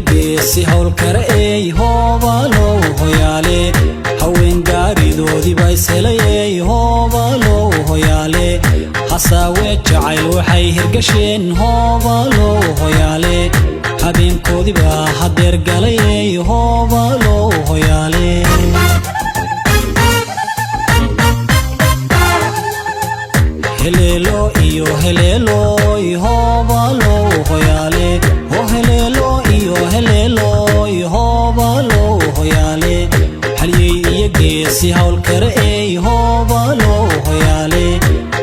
geesi hawl kare ey hoobalo hoyaale haween gaaridoodii baa ishelayey hoobalo hoyaale hasaawe jacayl waxay hirgasheen hoobalo hoyaale habeenkoodii baa hadeer galayey hoobalo hoyaale helelo iyo helelo hoobalo hoyaale helelo iyo helelo hoobalo hoyaale haliyey iyo geesi hawl kare ey hoobalo hoyaale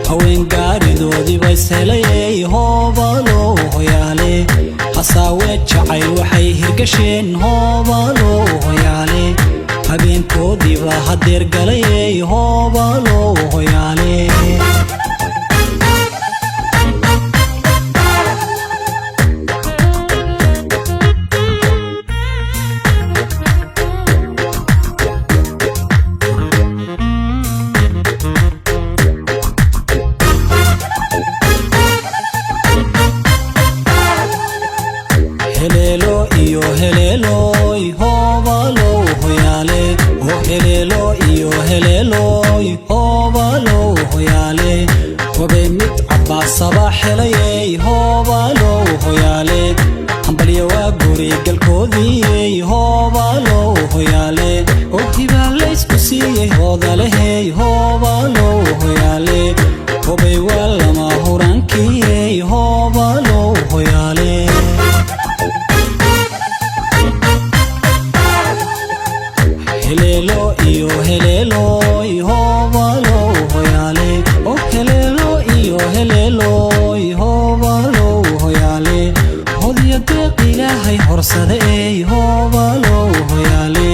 haween gaaridoodii baa ishelayey hoobalo hoyaale hasaawe jacayl waxay hirgasheen hoobalo hoyaale habeenkoodii baa hadeer galayey hoobalo hoyaale helelo iyo helelo hoobalo hoyaale helelo iyo helelo hoobalo hoyaale hobay mid cabbaasaba helayey hoobalo hoyaale hambalya waa guri galkoodii hoobalo hoyaale hibaa laysku siiyey hoodalehey hoobalo hoyaale hobay waa lama huraankii hoobalo hoyaale helelo iyo helelo hoobalo hoyaale helelo iyo helelo hoobalo hoyaale hodiya deeq ilaahay horsade ey hoobalo hoyaale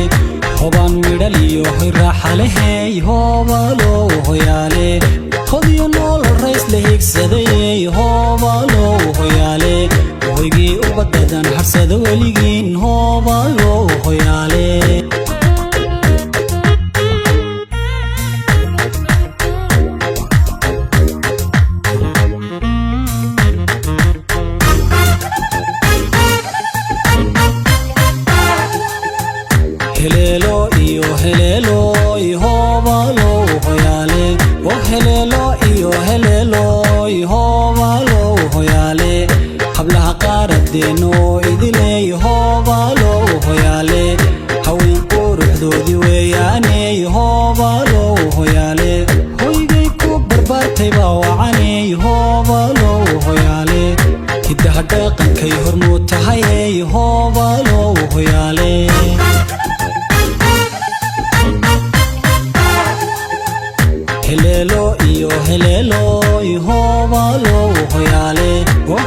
hobaan midhal iyo raaxalehey hoobalo hoyaale hodiya nool rays la higsadayey hoobalo hoyaale hoygii ubadadan harsada weligiin hoobalo hoyaale helelo iyo helelo hoobalo hoyaale helelo iyo helelo hoobalo hoyaale hablaha qaaradeeno idiley hoobalo hoyaale haween quruxdoodii weeyaaney hoobalo hoyaale hoygay ku barbaartay baa wacaney hoobalo hoyaale hiddaha dhaqankay hormuud tahayey hoobalo hoyaale helelo iyo helelo hoobalo hoyaale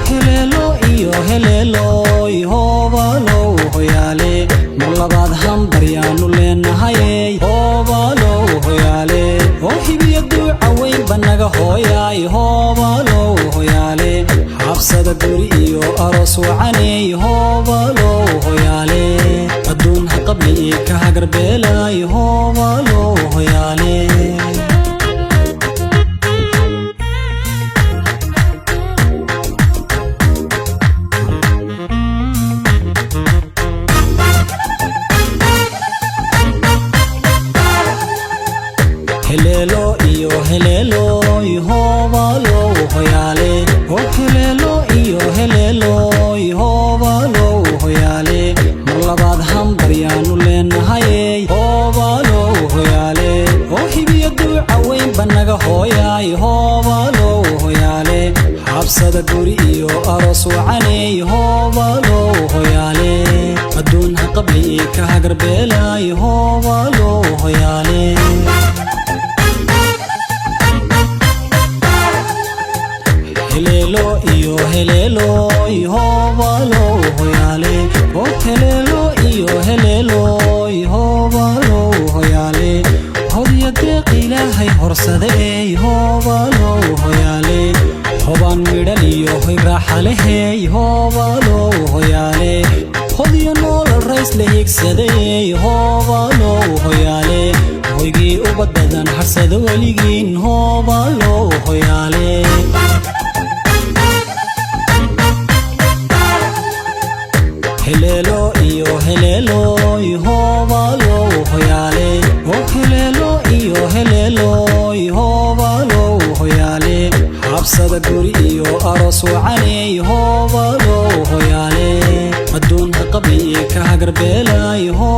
helelo iyo helelo hoobalo hoyaale mar labaad hambaryaanu leenahayey hoobalo hoyaale hibiya duuca weynba naga hooyaay hoobalo hoyaale xabsada guri iyo aroos wacaney hoobalo hoyaale adduun ha qabli ii ka hagarbeelay hoobalo hoyaale helelo iyo helelo hoobalo hoyaale helelo iyo helelo hoobalo hoyaale mar labaad hambaryaanu leenahayey hoobalo hoyaale hibiya duuca weynba naga hooyaay hoobalo hoyaale xabsada guri iyo aroos wacaney hoobalo hoyaale adduun ha qabli ii ka hagarbeelay hoobalo hoyaale helelo iyo helelo hoobalo hoyaale helelo iyo helelo hoobalo hoyaale hodiya deeq ilaahay horsade ey hoobalo hoyaale hobaan midhal iyo raaxalehey hoobalo hoyaale hodiya nool rays la higsadayey hoobalo hoyaale hoygii ubadadan harsada weligiin hoobalo hoyaale هلالو إيو هلالو يهوبالو هيالي هلالو إيو هلالو يهوبالو هيالي حبسة قوري إيو أرسو علي يهوبالو هيالي الدون قبلي كهقر بلا يهوبالو